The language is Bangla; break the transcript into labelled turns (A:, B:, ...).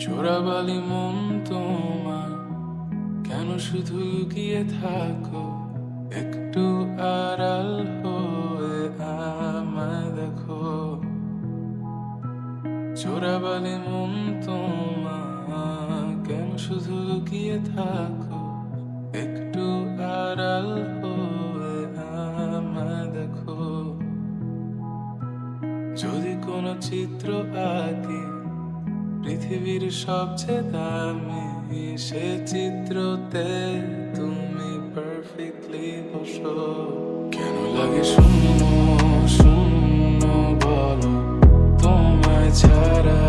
A: চোরাবালি মন তোমার কেন শুধু লুকিয়ে থাকো? একটু আড়াল হয়ে আমায় দেখো। চোরাবালি মন তোমার কেন শুধু লুকিয়ে থাকো? একটু আড়াল হয়ে আমায় দেখো। যদি কোনো চিত্র আঁকি পৃথিবীর সবচেয়ে দামি, সে চিত্রতে তুমি পারফেক্টলি বসো। কেন লাগে শূন্য শূন্য বলো তোমায় ছাড়া?